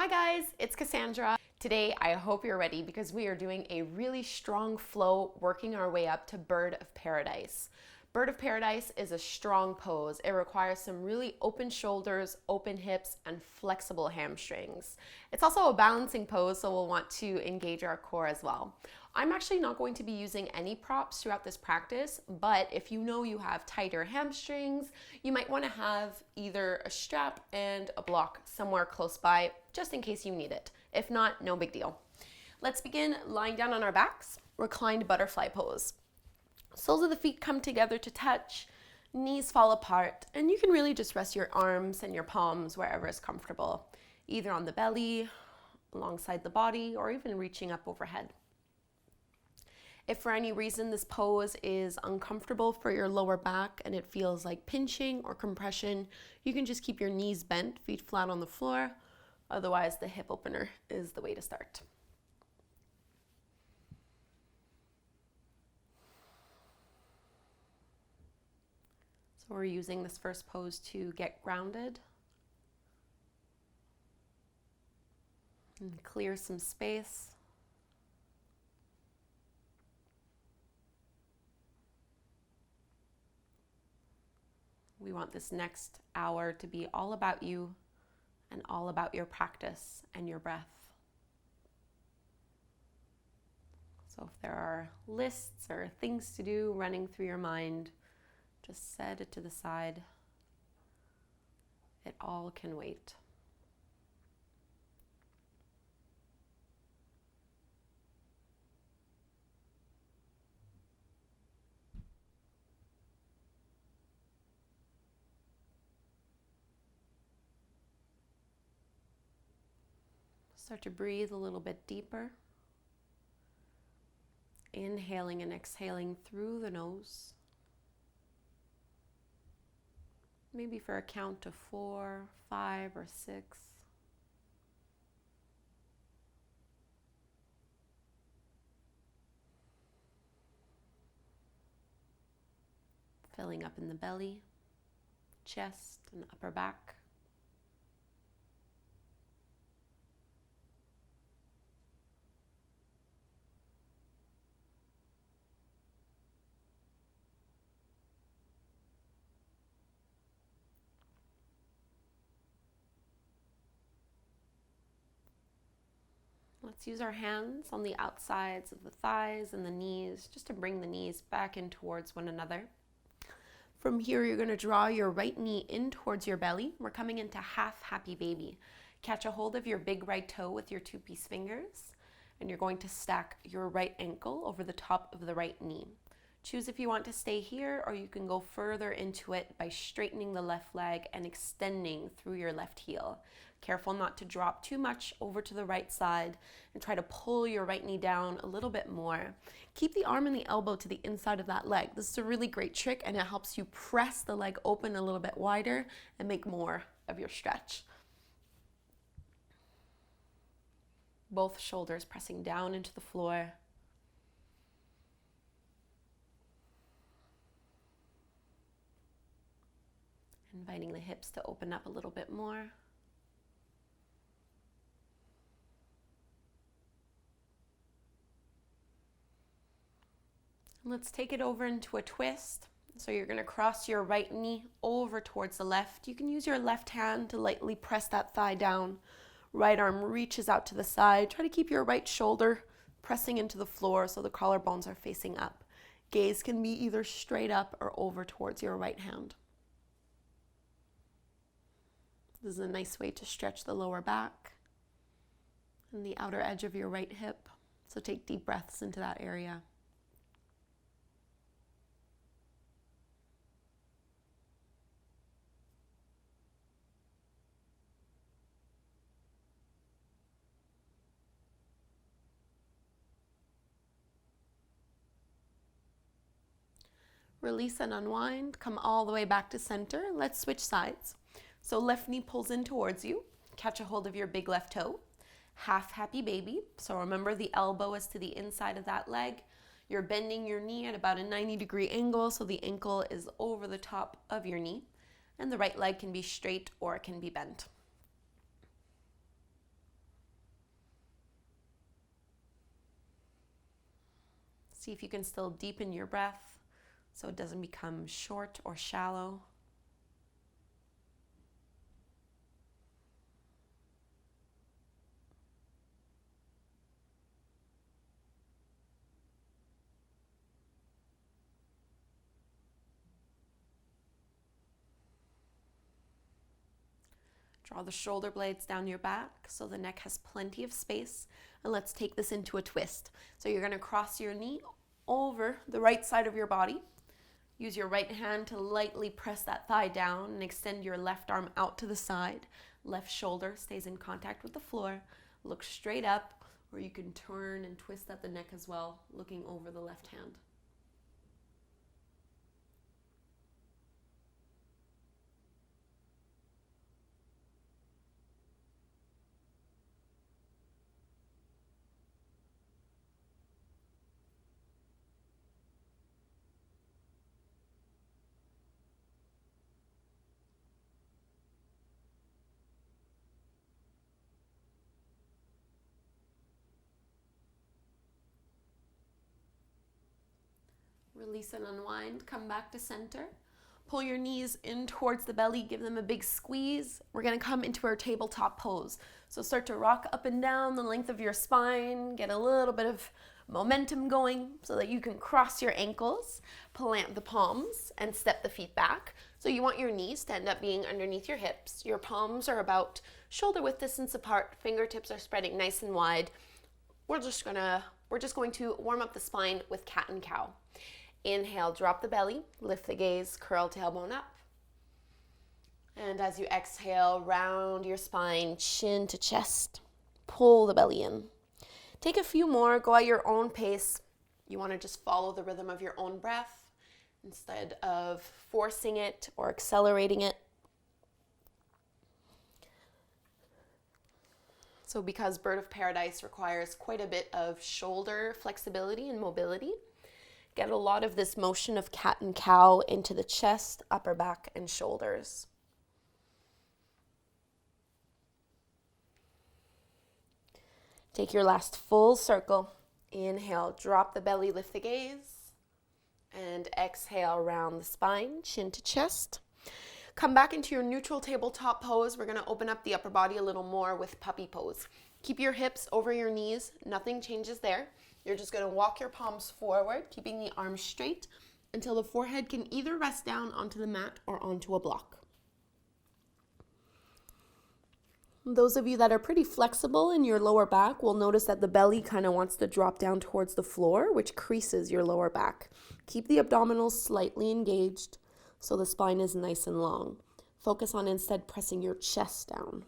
Hi guys, it's Kassandra. Today I hope you're ready because we are doing a really strong flow working our way up to Bird of Paradise. Bird of Paradise is a strong pose. It requires some really open shoulders, open hips, and flexible hamstrings. It's also a balancing pose, so we'll want to engage our core as well. I'm actually not going to be using any props throughout this practice, but if you know you have tighter hamstrings, you might want to have either a strap and a block somewhere close by, just in case you need it. If not, no big deal. Let's begin lying down on our backs, reclined butterfly pose. Soles of the feet come together to touch, knees fall apart, and you can really just rest your arms and your palms wherever is comfortable, either on the belly, alongside the body, or even reaching up overhead. If for any reason this pose is uncomfortable for your lower back and it feels like pinching or compression, you can just keep your knees bent, feet flat on the floor. Otherwise, the hip opener is the way to start. So we're using this first pose to get grounded and clear some space. We want this next hour to be all about you and all about your practice and your breath. So if there are lists or things to do running through your mind, just set it to the side. It all can wait. Start to breathe a little bit deeper. Inhaling and exhaling through the nose. Maybe for a count of 4, 5, or 6. Filling up in the belly, chest, and upper back. Let's use our hands on the outsides of the thighs and the knees just to bring the knees back in towards one another. From here, you're going to draw your right knee in towards your belly. We're coming into half happy baby. Catch a hold of your big right toe with your 2-piece fingers, and you're going to stack your right ankle over the top of the right knee. Choose if you want to stay here, or you can go further into it by straightening the left leg and extending through your left heel. Careful not to drop too much over to the right side and try to pull your right knee down a little bit more. Keep the arm and the elbow to the inside of that leg. This is a really great trick, and it helps you press the leg open a little bit wider and make more of your stretch. Both shoulders pressing down into the floor. Inviting the hips to open up a little bit more. Let's take it over into a twist. So you're going to cross your right knee over towards the left. You can use your left hand to lightly press that thigh down. Right arm reaches out to the side. Try to keep your right shoulder pressing into the floor so the collarbones are facing up. Gaze can be either straight up or over towards your right hand. This is a nice way to stretch the lower back and the outer edge of your right hip. So take deep breaths into that area. Release and unwind. Come all the way back to center. Let's switch sides. So left knee pulls in towards you. Catch a hold of your big left toe. Half happy baby. So remember the elbow is to the inside of that leg. You're bending your knee at about a 90-degree angle, so the ankle is over the top of your knee. And the right leg can be straight or it can be bent. See if you can still deepen your breath so it doesn't become short or shallow. Draw the shoulder blades down your back so the neck has plenty of space. And let's take this into a twist. So you're going to cross your knee over the right side of your body. Use your right hand to lightly press that thigh down and extend your left arm out to the side. Left shoulder stays in contact with the floor. Look straight up, or you can turn and twist at the neck as well, looking over the left hand. Release and unwind, come back to center. Pull your knees in towards the belly, give them a big squeeze. We're gonna come into our tabletop pose. So start to rock up and down the length of your spine, get a little bit of momentum going so that you can cross your ankles, plant the palms, and step the feet back. So you want your knees to end up being underneath your hips. Your palms are about shoulder width distance apart, fingertips are spreading nice and wide. We're just going to warm up the spine with cat and cow. Inhale, drop the belly, lift the gaze, curl tailbone up. And as you exhale, round your spine, chin to chest, pull the belly in. Take a few more, go at your own pace. You want to just follow the rhythm of your own breath instead of forcing it or accelerating it. So because Bird of Paradise requires quite a bit of shoulder flexibility and mobility, get a lot of this motion of cat and cow into the chest, upper back, and shoulders. Take your last full circle. Inhale, drop the belly, lift the gaze. And exhale, round the spine, chin to chest. Come back into your neutral tabletop pose. We're going to open up the upper body a little more with puppy pose. Keep your hips over your knees. Nothing changes there. You're just going to walk your palms forward, keeping the arms straight until the forehead can either rest down onto the mat or onto a block. Those of you that are pretty flexible in your lower back will notice that the belly kind of wants to drop down towards the floor, which creases your lower back. Keep the abdominals slightly engaged so the spine is nice and long. Focus on instead pressing your chest down.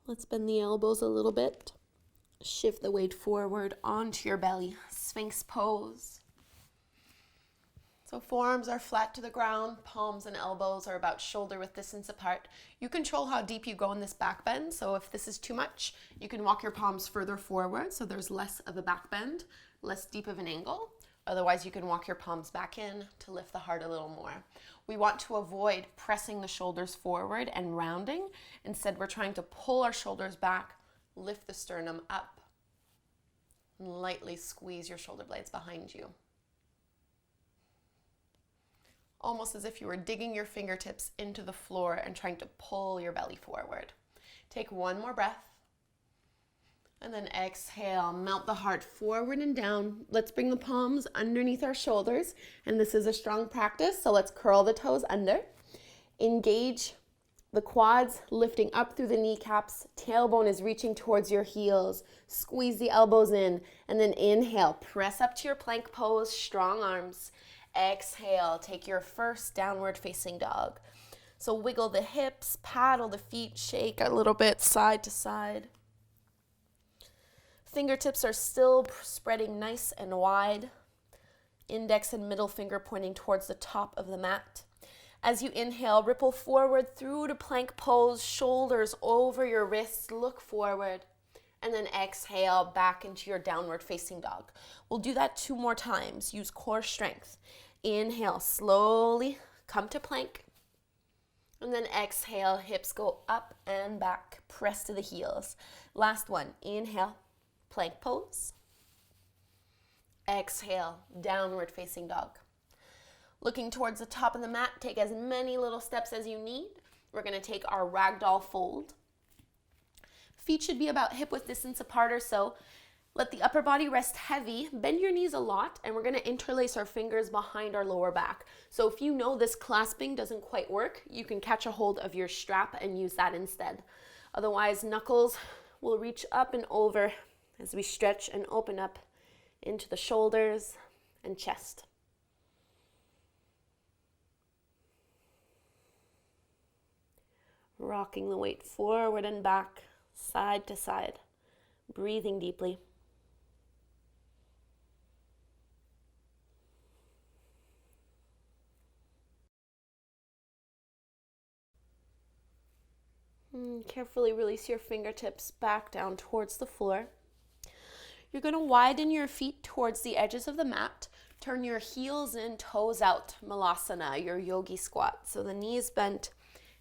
Let's bend the elbows a little bit. Shift the weight forward onto your belly. Sphinx pose. So forearms are flat to the ground. Palms and elbows are about shoulder width distance apart. You control how deep you go in this back bend. So if this is too much, you can walk your palms further forward so there's less of a back bend, less deep of an angle. Otherwise, you can walk your palms back in to lift the heart a little more. We want to avoid pressing the shoulders forward and rounding. Instead, we're trying to pull our shoulders back, lift the sternum up, and lightly squeeze your shoulder blades behind you. Almost as if you were digging your fingertips into the floor and trying to pull your belly forward. Take one more breath. And then exhale, melt the heart forward and down. Let's bring the palms underneath our shoulders. And this is a strong practice, so let's curl the toes under. Engage the quads, lifting up through the kneecaps. Tailbone is reaching towards your heels. Squeeze the elbows in. And then inhale, press up to your plank pose, strong arms. Exhale, take your first downward facing dog. So wiggle the hips, paddle the feet, shake a little bit side to side. Fingertips are still spreading nice and wide. Index and middle finger pointing towards the top of the mat. As you inhale, ripple forward through to plank pose, shoulders over your wrists, look forward. And then exhale back into your downward facing dog. We'll do that 2 more times. Use core strength. Inhale, slowly come to plank. And then exhale, hips go up and back. Press to the heels. Last one, inhale, plank pose. Exhale, downward facing dog. Looking towards the top of the mat, take as many little steps as you need. We're gonna take our ragdoll fold. Feet should be about hip width distance apart or so. Let the upper body rest heavy. Bend your knees a lot, and we're gonna interlace our fingers behind our lower back. So if you know this clasping doesn't quite work, you can catch a hold of your strap and use that instead. Otherwise, knuckles will reach up and over as we stretch and open up into the shoulders and chest. Rocking the weight forward and back, side to side, breathing deeply. Carefully release your fingertips back down towards the floor. You're going to widen your feet towards the edges of the mat. Turn your heels in, toes out, malasana, your yogi squat. So the knees bent,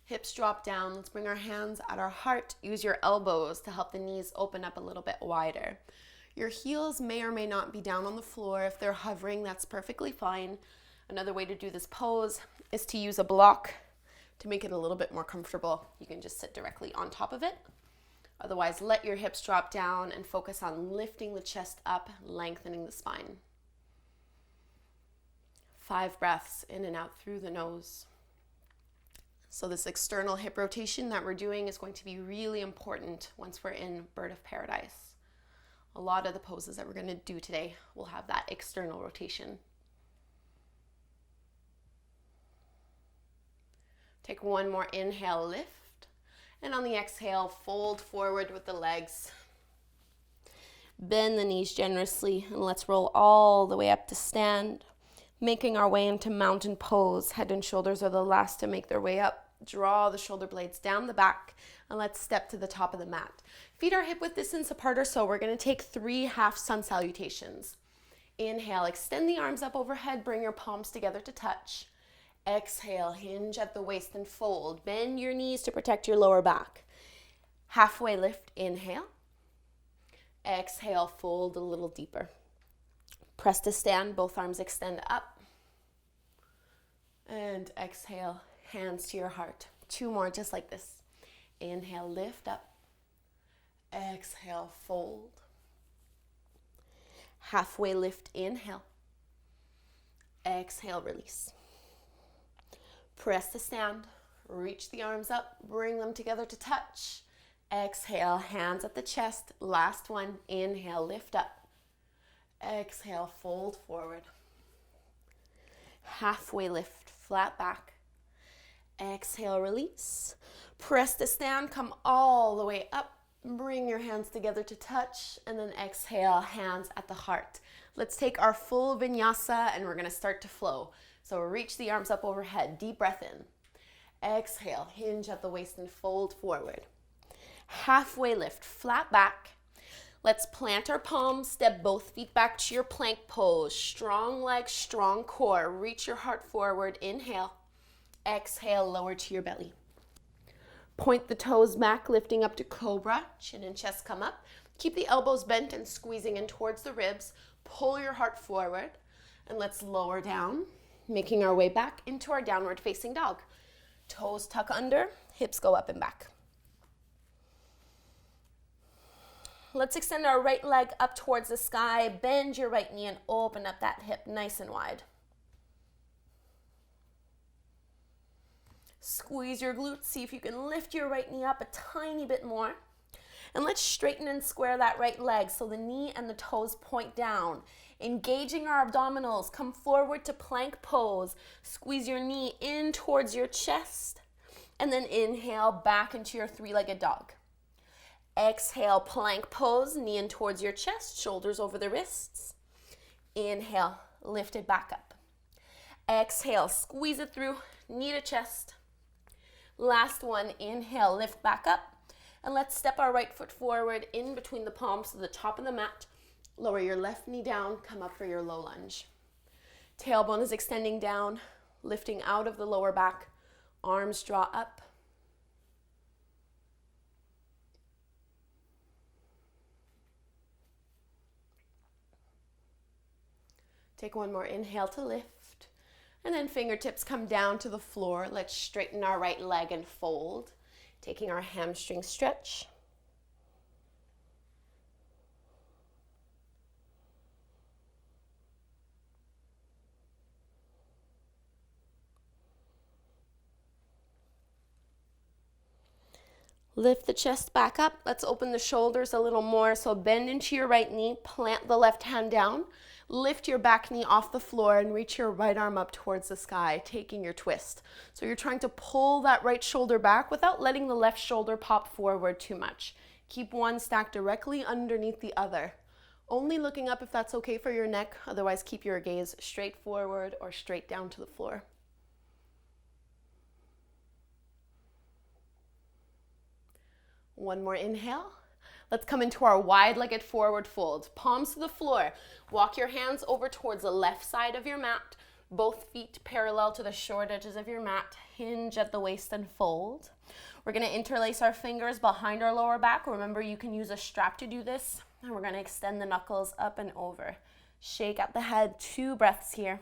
hips drop down. Let's bring our hands at our heart. Use your elbows to help the knees open up a little bit wider. Your heels may or may not be down on the floor. If they're hovering, that's perfectly fine. Another way to do this pose is to use a block to make it a little bit more comfortable. You can just sit directly on top of it. Otherwise, let your hips drop down and focus on lifting the chest up, lengthening the spine. 5 breaths in and out through the nose. So this external hip rotation that we're doing is going to be really important once we're in Bird of Paradise. A lot of the poses that we're going to do today will have that external rotation. Take one more inhale, lift. And on the exhale, fold forward with the legs. Bend the knees generously, and let's roll all the way up to stand. Making our way into mountain pose. Head and shoulders are the last to make their way up. Draw the shoulder blades down the back, and let's step to the top of the mat. Feet are hip width distance apart or so. We're going to take 3 half sun salutations. Inhale, extend the arms up overhead. Bring your palms together to touch. Exhale, hinge at the waist and fold. Bend your knees to protect your lower back. Halfway lift, inhale. Exhale, fold a little deeper. Press to stand, both arms extend up. And exhale, hands to your heart. 2 more just like this. Inhale, lift up. Exhale, fold. Halfway lift, inhale. Exhale, release. Press to stand, reach the arms up, bring them together to touch. Exhale, hands at the chest. Last one, inhale, lift up. Exhale, fold forward. Halfway lift, flat back. Exhale, release. Press to stand, come all the way up. Bring your hands together to touch, and then exhale, hands at the heart. Let's take our full vinyasa, and we're gonna start to flow. So reach the arms up overhead, deep breath in. Exhale, hinge at the waist and fold forward. Halfway lift, flat back. Let's plant our palms, step both feet back to your plank pose. Strong legs, strong core. Reach your heart forward, inhale. Exhale, lower to your belly. Point the toes back, lifting up to cobra. Chin and chest come up. Keep the elbows bent and squeezing in towards the ribs. Pull your heart forward, and let's lower down. Making our way back into our downward facing dog. Toes tuck under, hips go up and back. Let's extend our right leg up towards the sky. Bend your right knee and open up that hip nice and wide. Squeeze your glutes. See if you can lift your right knee up a tiny bit more. And let's straighten and square that right leg so the knee and the toes point down. Engaging our abdominals, come forward to plank pose. Squeeze your knee in towards your chest, and then inhale back into your 3-legged dog. Exhale, plank pose, knee in towards your chest, shoulders over the wrists. Inhale, lift it back up. Exhale, squeeze it through knee to chest. Last one, inhale, lift back up. And let's step our right foot forward in between the palms to the top of the mat. Lower your left knee down, come up for your low lunge. Tailbone is extending down, lifting out of the lower back. Arms draw up. Take one more inhale to lift. And then fingertips come down to the floor. Let's straighten our right leg and fold. Taking our hamstring stretch. Lift the chest back up. Let's open the shoulders a little more. So bend into your right knee, plant the left hand down, lift your back knee off the floor and reach your right arm up towards the sky, taking your twist. So you're trying to pull that right shoulder back without letting the left shoulder pop forward too much. Keep one stacked directly underneath the other. Only looking up if that's okay for your neck, otherwise keep your gaze straight forward or straight down to the floor. One more inhale. Let's come into our wide-legged forward fold. Palms to the floor. Walk your hands over towards the left side of your mat. Both feet parallel to the short edges of your mat. Hinge at the waist and fold. We're going to interlace our fingers behind our lower back. Remember, you can use a strap to do this. And we're going to extend the knuckles up and over. Shake out the head. 2 breaths here.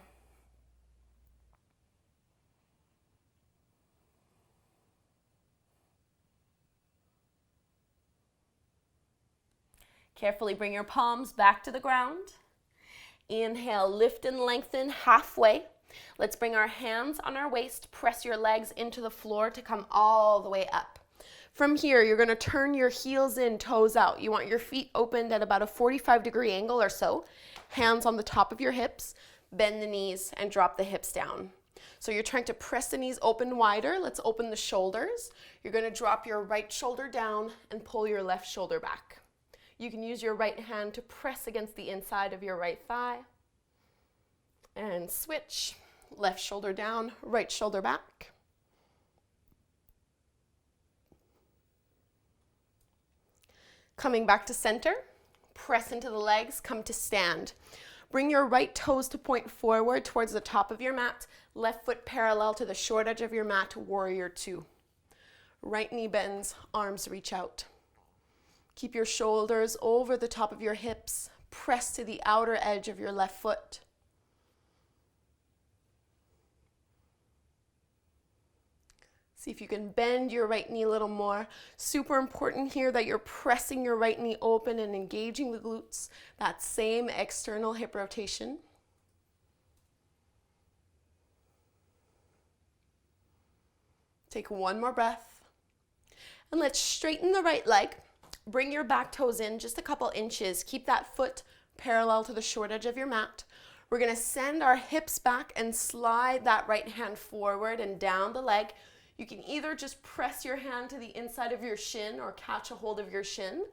Carefully bring your palms back to the ground. Inhale, lift and lengthen halfway. Let's bring our hands on our waist. Press your legs into the floor to come all the way up. From here, you're going to turn your heels in, toes out. You want your feet opened at about a 45-degree angle or so. Hands on the top of your hips. Bend the knees and drop the hips down. So you're trying to press the knees open wider. Let's open the shoulders. You're going to drop your right shoulder down and pull your left shoulder back. You can use your right hand to press against the inside of your right thigh. And switch. Left shoulder down, right shoulder back. Coming back to center. Press into the legs, come to stand. Bring your right toes to point forward towards the top of your mat. Left foot parallel to the short edge of your mat, warrior 2. Right knee bends, arms reach out. Keep your shoulders over the top of your hips. Press to the outer edge of your left foot. See if you can bend your right knee a little more. Super important here that you're pressing your right knee open and engaging the glutes. That same external hip rotation. Take one more breath. And let's straighten the right leg. Bring your back toes in just a couple inches. Keep that foot parallel to the short edge of your mat. We're going to send our hips back and slide that right hand forward and down the leg. You can either just press your hand to the inside of your shin or catch a hold of your shin.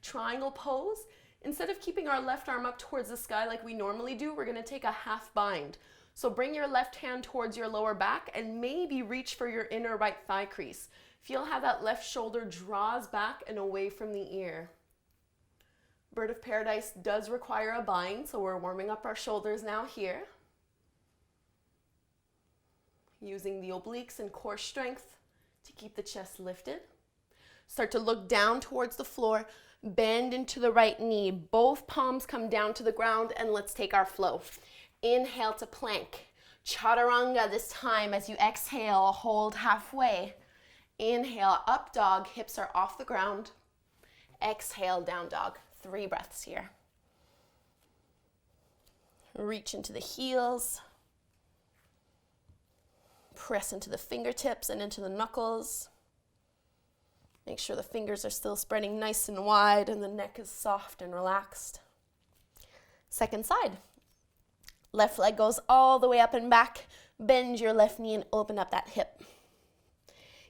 Triangle pose. Instead of keeping our left arm up towards the sky like we normally do, we're going to take a half bind. So bring your left hand towards your lower back and maybe reach for your inner right thigh crease. Feel how that left shoulder draws back and away from the ear. Bird of Paradise does require a bind, so we're warming up our shoulders now here. Using the obliques and core strength to keep the chest lifted. Start to look down towards the floor. Bend into the right knee. Both palms come down to the ground and let's take our flow. Inhale to plank. Chaturanga this time. As you exhale, hold halfway. Inhale, up dog, hips are off the ground. Exhale, down dog. 3 breaths here. Reach into the heels. Press into the fingertips and into the knuckles. Make sure the fingers are still spreading nice and wide and the neck is soft and relaxed. Second side. Left leg goes all the way up and back. Bend your left knee and open up that hip.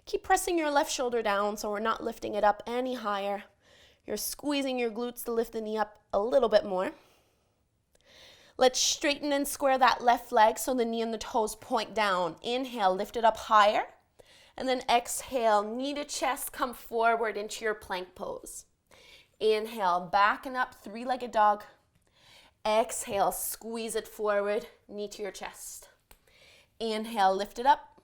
Keep pressing your left shoulder down so we're not lifting it up any higher. You're squeezing your glutes to lift the knee up a little bit more. Let's straighten and square that left leg so the knee and the toes point down. Inhale, lift it up higher. And then exhale, knee to chest, come forward into your plank pose. Inhale, back and up, three-legged dog. Exhale, squeeze it forward, knee to your chest. Inhale, lift it up.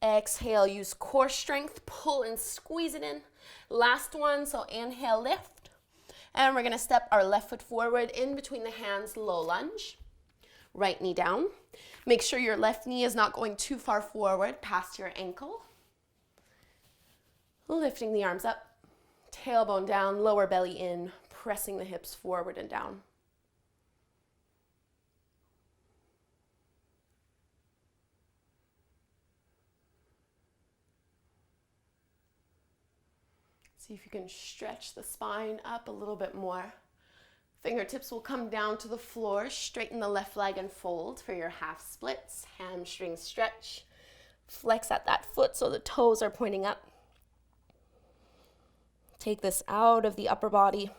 Exhale, use core strength, pull and squeeze it in. Last one, so inhale, lift. And we're gonna step our left foot forward in between the hands, low lunge. Right knee down. Make sure your left knee is not going too far forward past your ankle. Lifting the arms up, tailbone down, lower belly in, pressing the hips forward and down. See if you can stretch the spine up a little bit more. Fingertips will come down to the floor. Straighten the left leg and fold for your half splits. Hamstring stretch. Flex at that foot so the toes are pointing up. Take this out of the upper body.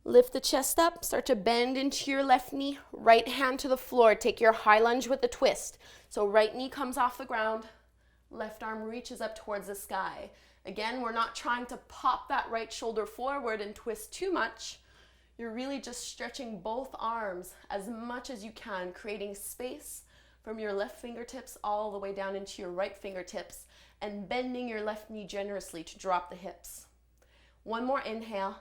Lift the chest up, start to bend into your left knee, right hand to the floor. Take your high lunge with the twist. So right knee comes off the ground, left arm reaches up towards the sky. Again, we're not trying to pop that right shoulder forward and twist too much. You're really just stretching both arms as much as you can, creating space from your left fingertips all the way down into your right fingertips and bending your left knee generously to drop the hips. One more inhale.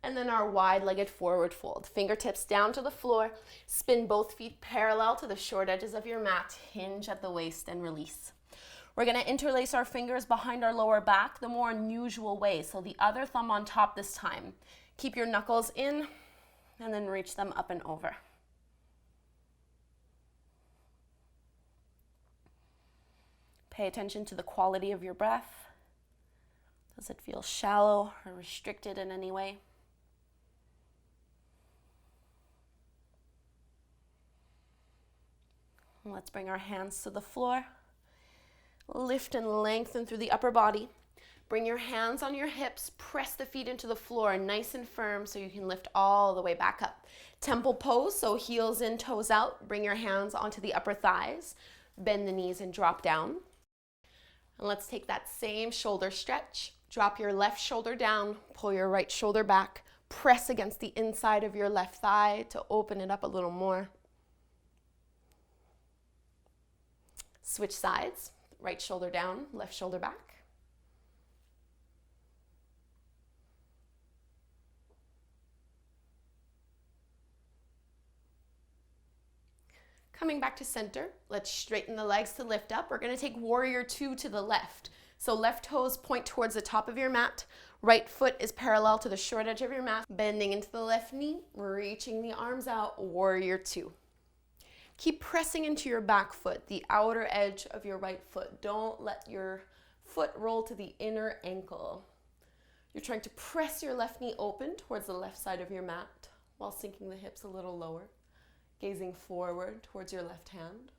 And then our wide-legged forward fold. Fingertips down to the floor. Spin both feet parallel to the short edges of your mat. Hinge at the waist and release. We're going to interlace our fingers behind our lower back the more unusual way. So the other thumb on top this time. Keep your knuckles in and then reach them up and over. Pay attention to the quality of your breath. Does it feel shallow or restricted in any way? Let's bring our hands to the floor. Lift and lengthen through the upper body. Bring your hands on your hips. Press the feet into the floor nice and firm so you can lift all the way back up. Temple pose, so heels in, toes out. Bring your hands onto the upper thighs. Bend the knees and drop down. And let's take that same shoulder stretch. Drop your left shoulder down. Pull your right shoulder back. Press against the inside of your left thigh to open it up a little more. Switch sides, right shoulder down, left shoulder back. Coming back to center, let's straighten the legs to lift up. We're gonna take warrior two to the left. So left toes point towards the top of your mat. Right foot is parallel to the short edge of your mat. Bending into the left knee, reaching the arms out, warrior two. Keep pressing into your back foot, the outer edge of your right foot. Don't let your foot roll to the inner ankle. You're trying to press your left knee open towards the left side of your mat while sinking the hips a little lower, gazing forward towards your left hand.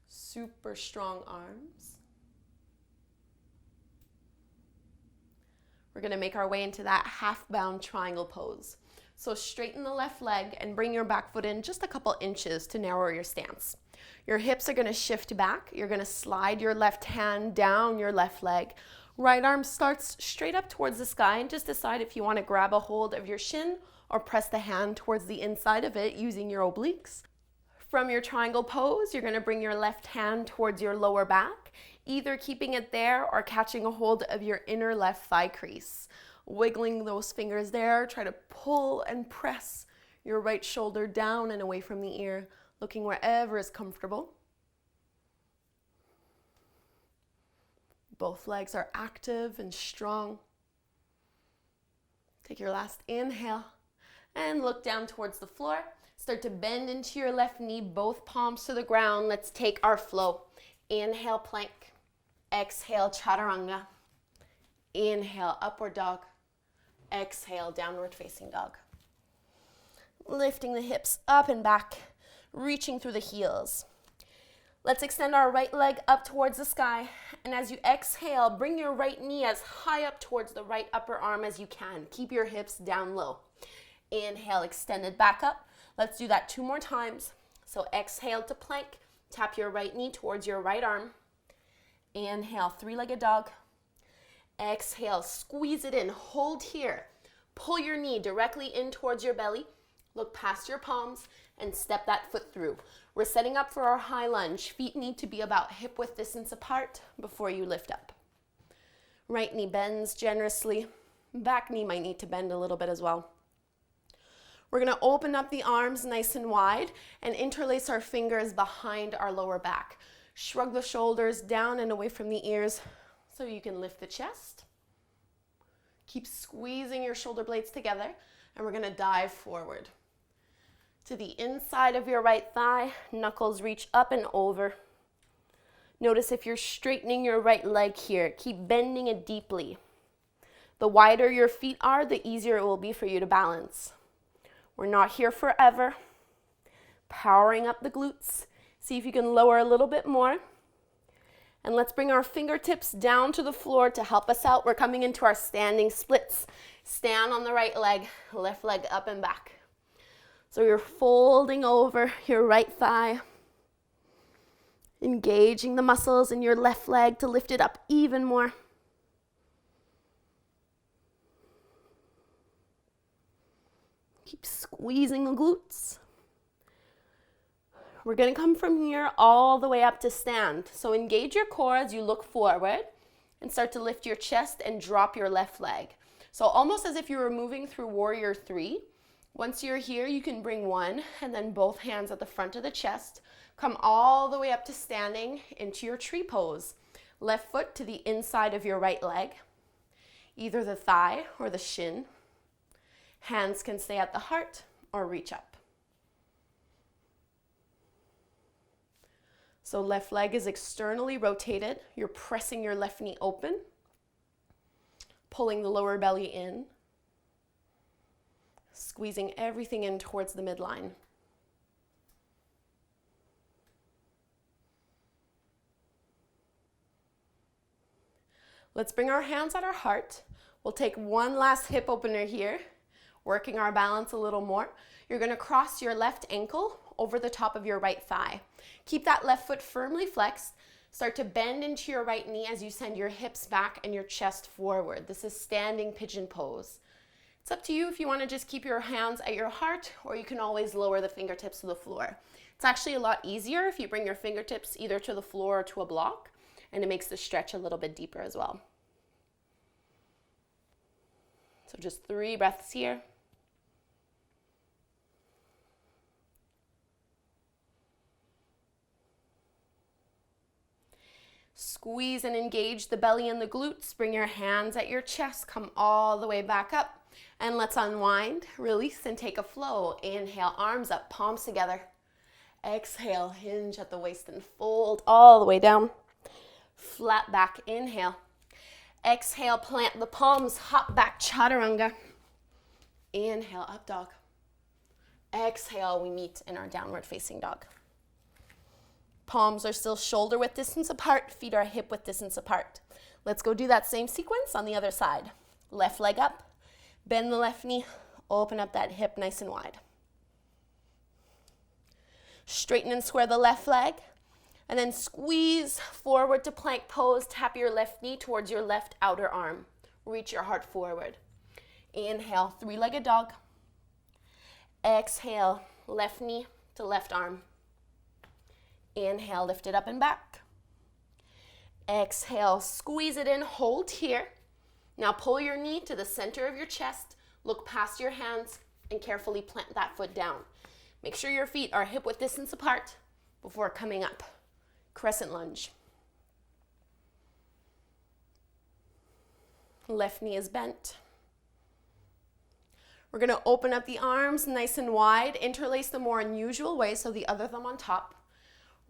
Super strong arms. We're gonna make our way into that half-bound triangle pose. So straighten the left leg and bring your back foot in just a couple inches to narrow your stance. Your hips are gonna shift back. You're gonna slide your left hand down your left leg. Right arm starts straight up towards the sky, and just decide if you wanna grab a hold of your shin or press the hand towards the inside of it using your obliques. From your triangle pose, you're gonna bring your left hand towards your lower back, either keeping it there or catching a hold of your inner left thigh crease. Wiggling those fingers there, try to pull and press your right shoulder down and away from the ear, looking wherever is comfortable. Both legs are active and strong. Take your last inhale and look down towards the floor. Start to bend into your left knee, both palms to the ground. Let's take our flow. Inhale, plank. Exhale, chaturanga. Inhale, upward dog. Exhale, downward facing dog. Lifting the hips up and back, reaching through the heels. Let's extend our right leg up towards the sky. And as you exhale, bring your right knee as high up towards the right upper arm as you can. Keep your hips down low. Inhale, extend it back up. Let's do that 2 more times. So exhale to plank. Tap your right knee towards your right arm. Inhale, 3-legged dog. Exhale, squeeze it in. Hold here. Pull your knee directly in towards your belly. Look past your palms and step that foot through. We're setting up for our high lunge. Feet need to be about hip width distance apart before you lift up. Right knee bends generously. Back knee might need to bend a little bit as well. We're going to open up the arms nice and wide and interlace our fingers behind our lower back. Shrug the shoulders down and away from the ears so you can lift the chest. Keep squeezing your shoulder blades together, and we're going to dive forward. To the inside of your right thigh, knuckles reach up and over. Notice if you're straightening your right leg here. Keep bending it deeply. The wider your feet are, the easier it will be for you to balance. We're not here forever. Powering up the glutes. See if you can lower a little bit more. And let's bring our fingertips down to the floor to help us out. We're coming into our standing splits. Stand on the right leg, left leg up and back. So you're folding over your right thigh, engaging the muscles in your left leg to lift it up even more. Keep squeezing the glutes. We're going to come from here all the way up to stand. So engage your core as you look forward and start to lift your chest and drop your left leg. So almost as if you were moving through Warrior 3. Once you're here, you can bring one and then both hands at the front of the chest. Come all the way up to standing into your tree pose. Left foot to the inside of your right leg, either the thigh or the shin. Hands can stay at the heart or reach up. So left leg is externally rotated. You're pressing your left knee open, pulling the lower belly in, squeezing everything in towards the midline. Let's bring our hands at our heart. We'll take one last hip opener here, working our balance a little more. You're going to cross your left ankle over the top of your right thigh. Keep that left foot firmly flexed. Start to bend into your right knee as you send your hips back and your chest forward. This is standing pigeon pose. It's up to you if you want to just keep your hands at your heart, or you can always lower the fingertips to the floor. It's actually a lot easier if you bring your fingertips either to the floor or to a block, and it makes the stretch a little bit deeper as well. So just 3 breaths here. Squeeze and engage the belly and the glutes. Bring your hands at your chest. Come all the way back up. And let's unwind, release, and take a flow. Inhale, arms up, palms together. Exhale, hinge at the waist and fold all the way down. Flat back, inhale. Exhale, plant the palms, hop back, chaturanga. Inhale, up dog. Exhale, we meet in our downward facing dog. Palms are still shoulder width distance apart, feet are hip width distance apart. Let's go do that same sequence on the other side. Left leg up, bend the left knee, open up that hip nice and wide. Straighten and square the left leg, and then squeeze forward to plank pose. Tap your left knee towards your left outer arm. Reach your heart forward. Inhale, 3-legged dog. Exhale, left knee to left arm. Inhale, lift it up and back. Exhale, squeeze it in, hold here. Now pull your knee to the center of your chest, look past your hands, and carefully plant that foot down. Make sure your feet are hip width distance apart before coming up. Crescent lunge. Left knee is bent. We're going to open up the arms nice and wide, interlace the more unusual way, so the other thumb on top.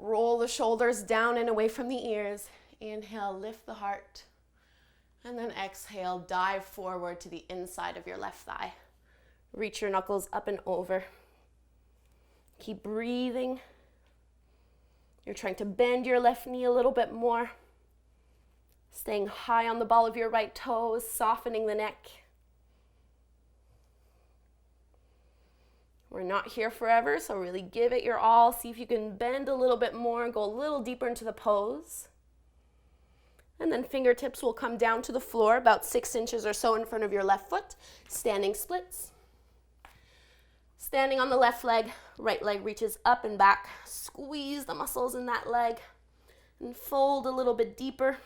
Roll the shoulders down and away from the ears. Inhale, lift the heart. And then exhale, dive forward to the inside of your left thigh. Reach your knuckles up and over. Keep breathing. You're trying to bend your left knee a little bit more. Staying high on the ball of your right toes, softening the neck. We're not here forever, so really give it your all. See if you can bend a little bit more and go a little deeper into the pose. And then fingertips will come down to the floor about 6 inches or so in front of your left foot. Standing splits. Standing on the left leg, right leg reaches up and back. Squeeze the muscles in that leg and fold a little bit deeper.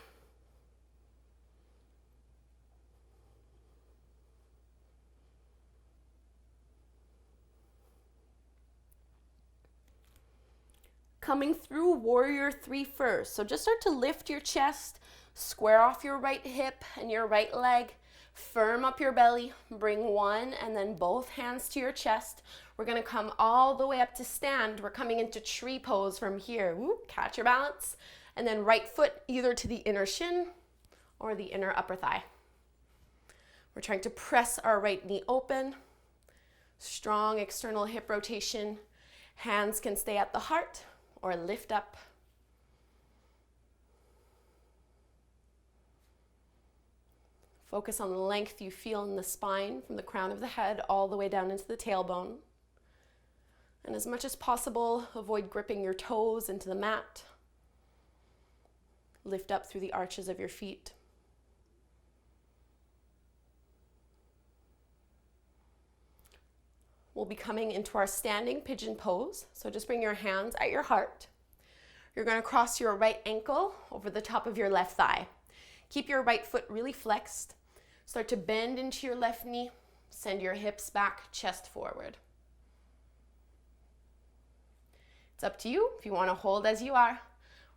Coming through warrior 3 first. So just start to lift your chest, square off your right hip and your right leg, firm up your belly, bring one and then both hands to your chest. We're gonna come all the way up to stand. We're coming into tree pose from here. Woo, catch your balance. And then right foot either to the inner shin or the inner upper thigh. We're trying to press our right knee open. Strong external hip rotation. Hands can stay at the heart or lift up. Focus on the length you feel in the spine from the crown of the head all the way down into the tailbone. And as much as possible, avoid gripping your toes into the mat. Lift up through the arches of your feet. We'll be coming into our standing pigeon pose. So just bring your hands at your heart. You're going to cross your right ankle over the top of your left thigh. Keep your right foot really flexed. Start to bend into your left knee. Send your hips back, chest forward. It's up to you if you want to hold as you are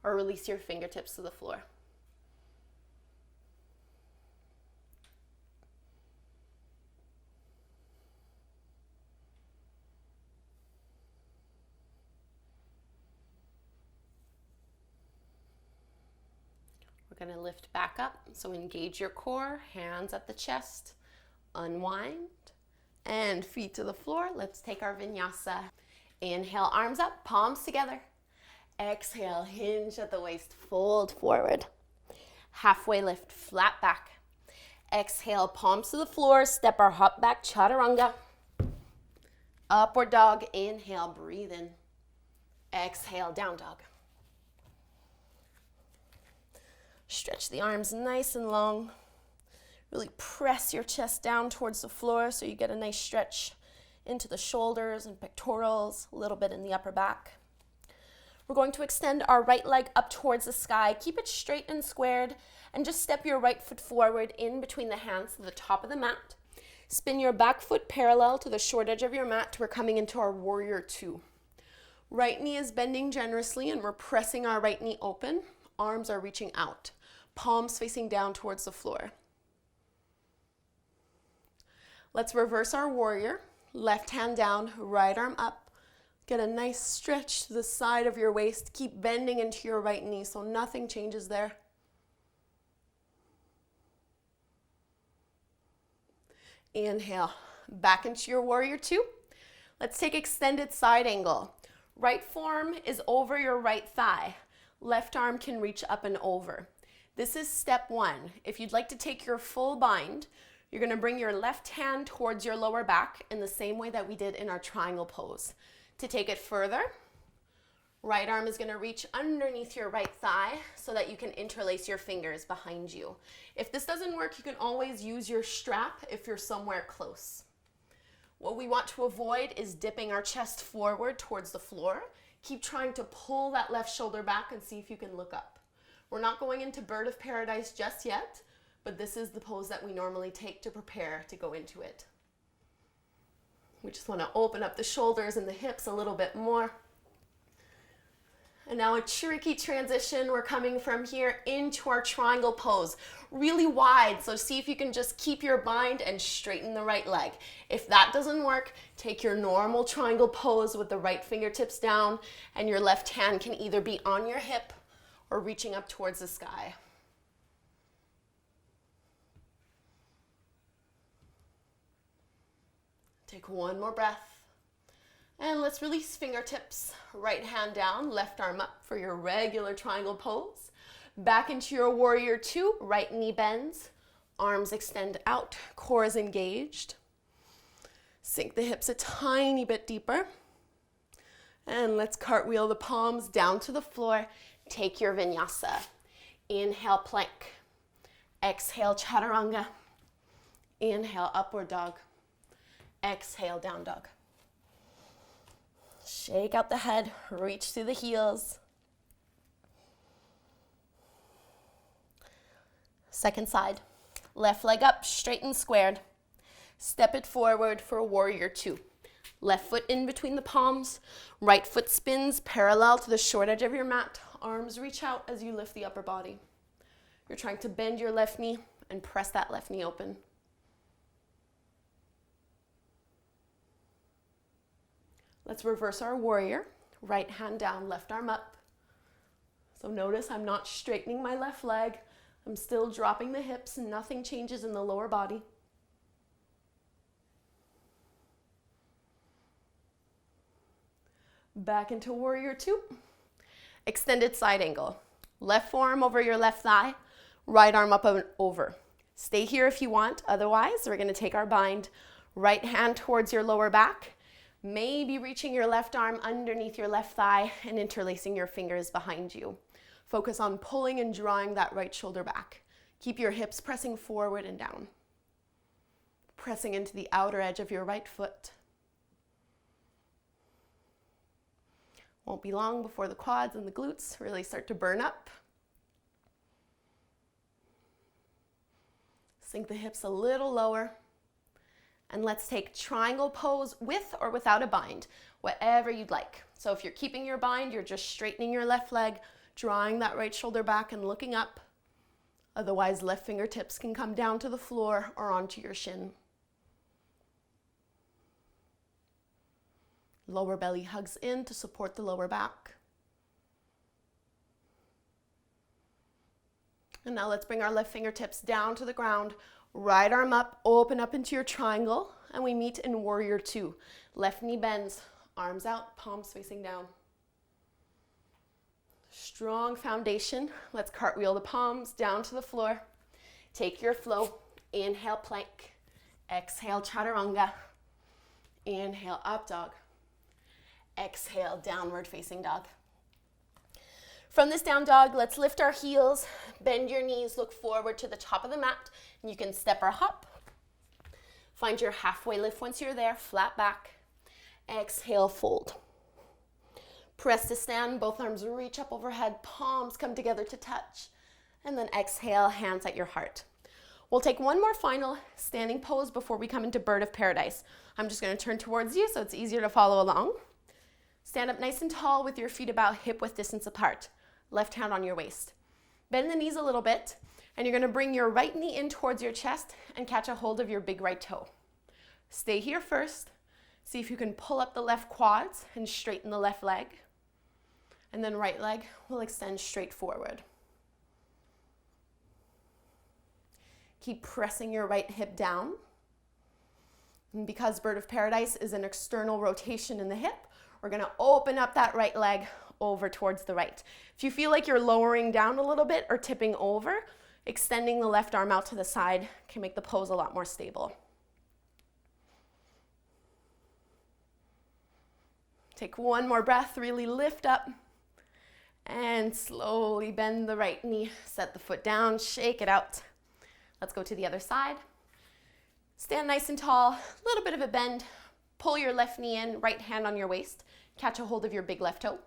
or release your fingertips to the floor. We're going to lift back up, so engage your core, hands at the chest, unwind, and feet to the floor. Let's take our vinyasa. Inhale, arms up, palms together. Exhale, hinge at the waist, fold forward. Halfway lift, flat back. Exhale, palms to the floor, step our hop back, chaturanga. Upward dog, inhale, breathe in. Exhale, down dog. Stretch the arms nice and long. Really press your chest down towards the floor so you get a nice stretch into the shoulders and pectorals, a little bit in the upper back. We're going to extend our right leg up towards the sky. Keep it straight and squared, and just step your right foot forward in between the hands to the top of the mat. Spin your back foot parallel to the short edge of your mat. We're coming into our warrior 2. Right knee is bending generously, and we're pressing our right knee open. Arms are reaching out. Palms facing down towards the floor. Let's reverse our warrior. Left hand down, right arm up. Get a nice stretch to the side of your waist. Keep bending into your right knee so nothing changes there. Inhale, back into your warrior 2. Let's take extended side angle. Right forearm is over your right thigh. Left arm can reach up and over. This is step 1. If you'd like to take your full bind, you're going to bring your left hand towards your lower back in the same way that we did in our triangle pose. To take it further, right arm is going to reach underneath your right thigh so that you can interlace your fingers behind you. If this doesn't work, you can always use your strap if you're somewhere close. What we want to avoid is dipping our chest forward towards the floor. Keep trying to pull that left shoulder back and see if you can look up. We're not going into bird of paradise just yet, but this is the pose that we normally take to prepare to go into it. We just want to open up the shoulders and the hips a little bit more. And now a tricky transition. We're coming from here into our triangle pose, really wide. So see if you can just keep your bind and straighten the right leg. If that doesn't work, take your normal triangle pose with the right fingertips down, and your left hand can either be on your hip or reaching up towards the sky. Take one more breath. And let's release fingertips. Right hand down, left arm up for your regular triangle pose. Back into your warrior two, right knee bends, arms extend out, core is engaged. Sink the hips a tiny bit deeper. And let's cartwheel the palms down to the floor. Take your vinyasa. Inhale, plank. Exhale, chaturanga. Inhale, upward dog. Exhale, down dog. Shake out the head, reach through the heels. Second side. Left leg up, straight and squared. Step it forward for warrior two. Left foot in between the palms. Right foot spins parallel to the short edge of your mat. Arms reach out as you lift the upper body. You're trying to bend your left knee and press that left knee open. Let's reverse our warrior. Right hand down, left arm up. So notice I'm not straightening my left leg. I'm still dropping the hips. Nothing changes in the lower body. Back into warrior two. Extended side angle. Left forearm over your left thigh. Right arm up and over. Stay here if you want. Otherwise, we're going to take our bind. Right hand towards your lower back. Maybe reaching your left arm underneath your left thigh and interlacing your fingers behind you. Focus on pulling and drawing that right shoulder back. Keep your hips pressing forward and down. Pressing into the outer edge of your right foot. Won't be long before the quads and the glutes really start to burn up. Sink the hips a little lower. And let's take triangle pose with or without a bind, whatever you'd like. So if you're keeping your bind, you're just straightening your left leg, drawing that right shoulder back and looking up. Otherwise, left fingertips can come down to the floor or onto your shin. Lower belly hugs in to support the lower back. And now let's bring our left fingertips down to the ground. Right arm up, open up into your triangle, and we meet in warrior two. Left knee bends, arms out, palms facing down. Strong foundation. Let's cartwheel the palms down to the floor. Take your flow. Inhale, plank. Exhale, chaturanga. Inhale, up dog. Exhale, downward facing dog. From this down dog, let's lift our heels, bend your knees, look forward to the top of the mat, and you can step or hop. Find your halfway lift once you're there, flat back. Exhale, fold. Press to stand, both arms reach up overhead, palms come together to touch. And then exhale, hands at your heart. We'll take one more final standing pose before we come into bird of paradise. I'm just going to turn towards you so it's easier to follow along. Stand up nice and tall with your feet about hip width distance apart. Left hand on your waist. Bend the knees a little bit, and you're going to bring your right knee in towards your chest and catch a hold of your big right toe. Stay here first. See if you can pull up the left quads and straighten the left leg. And then right leg will extend straight forward. Keep pressing your right hip down. And because bird of paradise is an external rotation in the hip, we're going to open up that right leg over towards the right. If you feel like you're lowering down a little bit or tipping over, extending the left arm out to the side can make the pose a lot more stable. Take one more breath, really lift up, and slowly bend the right knee. Set the foot down, shake it out. Let's go to the other side. Stand nice and tall, a little bit of a bend. Pull your left knee in, right hand on your waist. Catch a hold of your big left toe.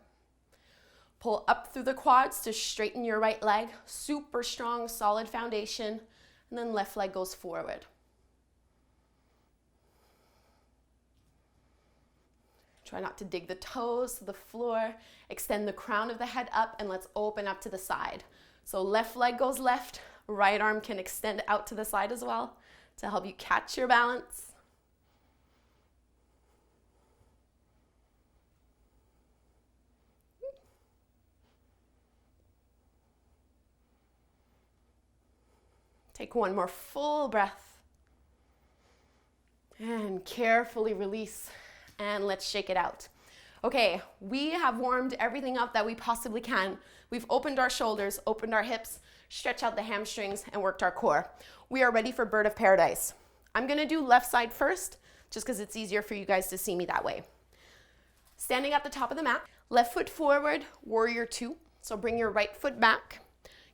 Pull up through the quads to straighten your right leg. Super strong, solid foundation. And then left leg goes forward. Try not to dig the toes to the floor. Extend the crown of the head up and let's open up to the side. So left leg goes left. Right arm can extend out to the side as well to help you catch your balance. Take one more full breath and carefully release And let's shake it out. Okay, we have warmed everything up that we possibly can. We've opened our shoulders, opened our hips, stretched out the hamstrings, and worked our core. We are ready for Bird of Paradise. I'm gonna do left side first, just because it's easier for you guys to see me that way. Standing at the top of the mat, left foot forward, warrior two. So bring your right foot back.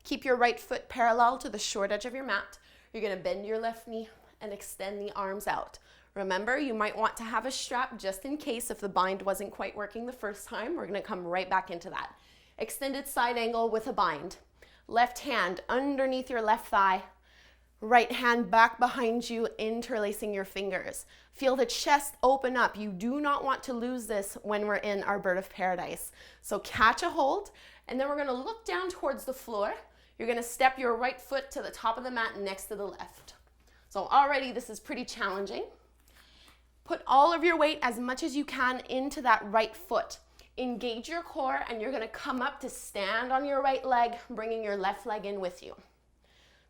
Keep your right foot parallel to the short edge of your mat. You're gonna bend your left knee and extend the arms out. Remember, you might want to have a strap just in case if the bind wasn't quite working the first time. We're gonna come right back into that. Extended side angle with a bind. Left hand underneath your left thigh. Right hand back behind you, interlacing your fingers. Feel the chest open up. You do not want to lose this when we're in our Bird of Paradise. So catch a hold, and then we're gonna look down towards the floor. You're gonna step your right foot to the top of the mat next to the left. So already this is pretty challenging. Put all of your weight as much as you can into that right foot. Engage your core, and you're gonna come up to stand on your right leg, bringing your left leg in with you.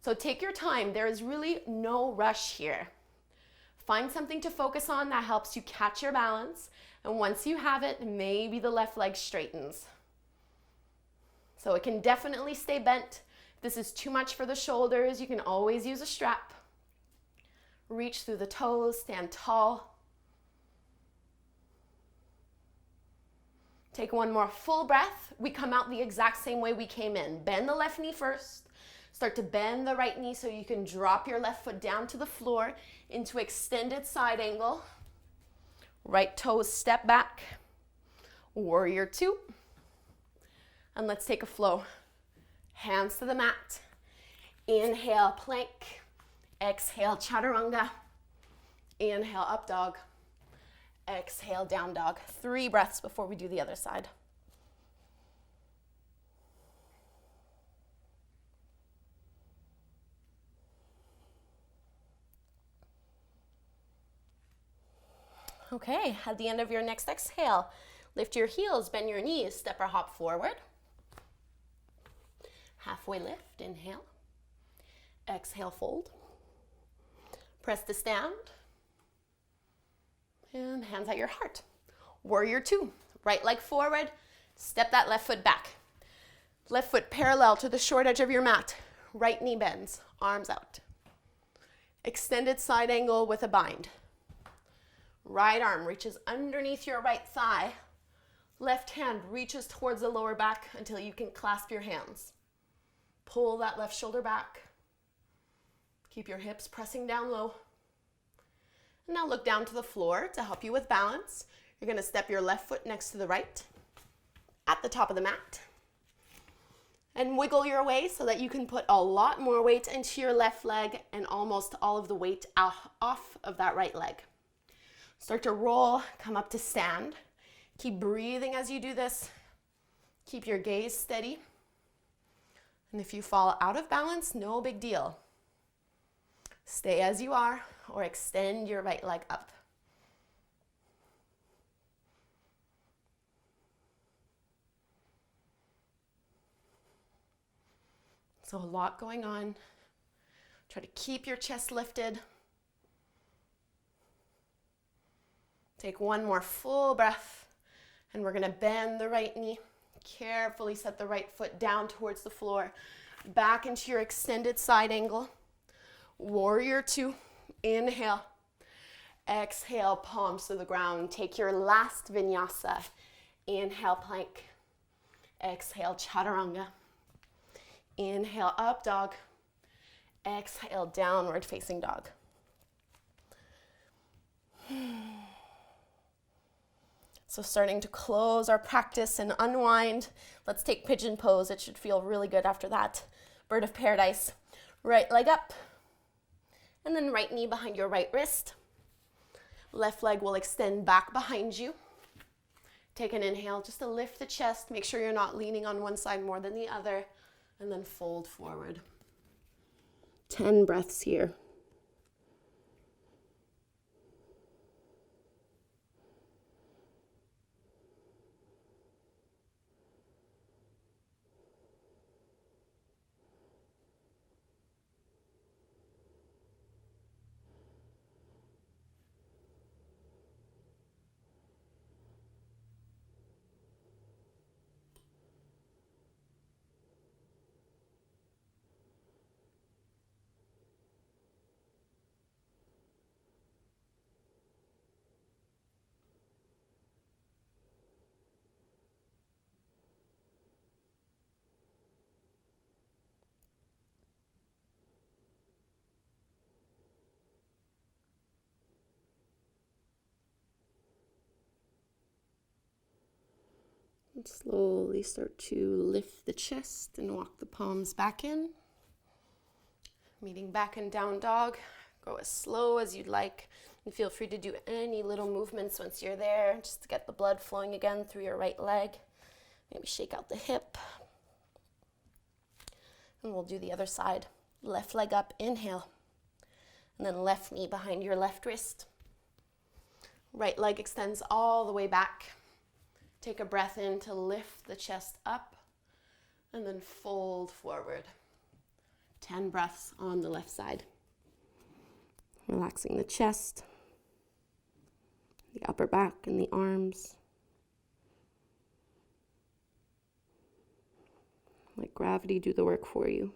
So take your time. There is really no rush here. Find something to focus on that helps you catch your balance. And once you have it, maybe the left leg straightens. So it can definitely stay bent. If this is too much for the shoulders, you can always use a strap. Reach through the toes, stand tall. Take one more full breath. We come out the exact same way we came in. Bend the left knee first. Start to bend the right knee so you can drop your left foot down to the floor into extended side angle. Right toes step back. Warrior two. And let's take a flow. Hands to the mat. Inhale, plank. Exhale, chaturanga. Inhale, up dog. Exhale, down dog. 3 breaths before we do the other side. Okay, at the end of your next exhale, lift your heels, bend your knees, step or hop forward. Halfway lift, inhale. Exhale, fold. Press to stand. And hands at your heart. Warrior two, right leg forward, step that left foot back. Left foot parallel to the short edge of your mat. Right knee bends, arms out. Extended side angle with a bind. Right arm reaches underneath your right thigh. Left hand reaches towards the lower back until you can clasp your hands. Pull that left shoulder back. Keep your hips pressing down low. Now look down to the floor to help you with balance. You're gonna step your left foot next to the right at the top of the mat and wiggle your way so that you can put a lot more weight into your left leg and almost all of the weight off of that right leg. Start to roll, come up to stand. Keep breathing as you do this. Keep your gaze steady. And if you fall out of balance, no big deal. Stay as you are or extend your right leg up. So a lot going on. Try to keep your chest lifted. Take one more full breath, and we're gonna bend the right knee. Carefully set the right foot down towards the floor. Back into your extended side angle. Warrior two, inhale. Exhale, palms to the ground. Take your last vinyasa. Inhale, plank. Exhale, chaturanga. Inhale, up dog. Exhale, downward facing dog. So starting to close our practice and unwind. Let's take pigeon pose. It should feel really good after that. Bird of Paradise. Right leg up. And then right knee behind your right wrist. Left leg will extend back behind you. Take an inhale just to lift the chest. Make sure you're not leaning on one side more than the other. And then fold forward. 10 breaths here. And slowly start to lift the chest and walk the palms back in. Meeting back in down dog. Go as slow as you'd like. And feel free to do any little movements once you're there, just to get the blood flowing again through your right leg. Maybe shake out the hip. And we'll do the other side. Left leg up, inhale. And then left knee behind your left wrist. Right leg extends all the way back. Take a breath in to lift the chest up and then fold forward. 10 breaths on the left side. Relaxing the chest, the upper back and the arms. Let gravity do the work for you.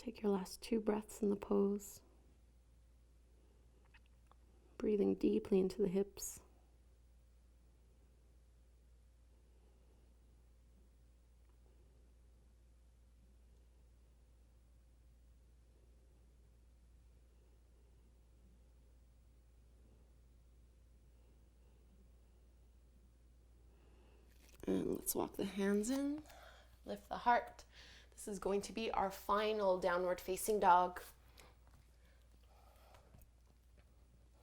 Take your last 2 breaths in the pose. Breathing deeply into the hips. And let's walk the hands in, lift the heart. This is going to be our final downward facing dog.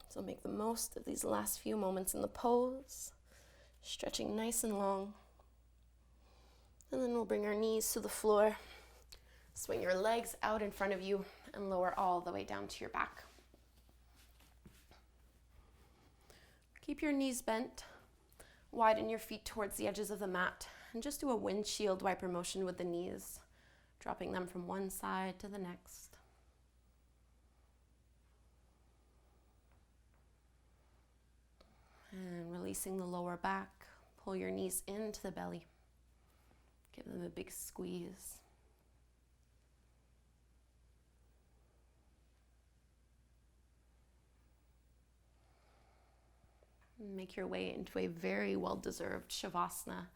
So make the most of these last few moments in the pose, stretching nice and long. And then we'll bring our knees to the floor, swing your legs out in front of you, and lower all the way down to your back. Keep your knees bent. Widen your feet towards the edges of the mat and just do a windshield wiper motion with the knees, dropping them from one side to the next. And releasing the lower back, pull your knees into the belly. Give them a big squeeze. Make your way into a very well-deserved shavasana,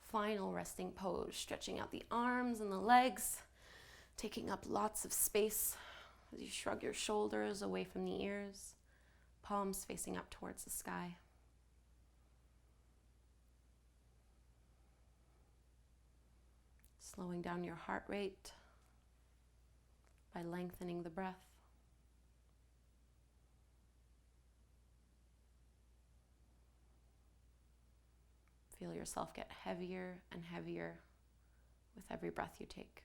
final resting pose, stretching out the arms and the legs, taking up lots of space as you shrug your shoulders away from the ears, palms facing up towards the sky. Slowing down your heart rate by lengthening the breath. Feel yourself get heavier and heavier with every breath you take.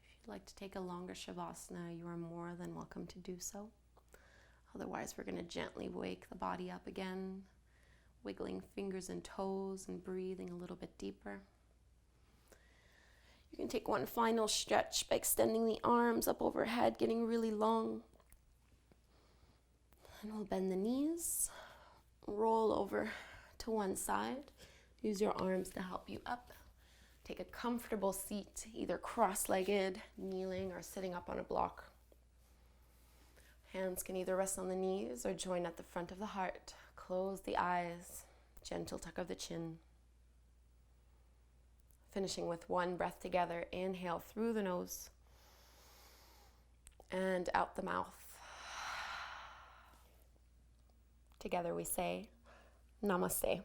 If you'd like to take a longer shavasana, you are more than welcome to do so. Otherwise, we're going to gently wake the body up again, wiggling fingers and toes and breathing a little bit deeper. You can take one final stretch by extending the arms up overhead, getting really long. And we'll bend the knees, roll over to one side. Use your arms to help you up. Take a comfortable seat, either cross-legged, kneeling, or sitting up on a block. Hands can either rest on the knees or join at the front of the heart. Close the eyes, gentle tuck of the chin. Finishing with one breath together. Inhale through the nose and out the mouth. Together we say, Namaste.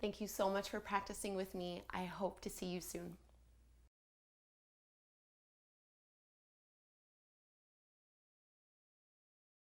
Thank you so much for practicing with me. I hope to see you soon.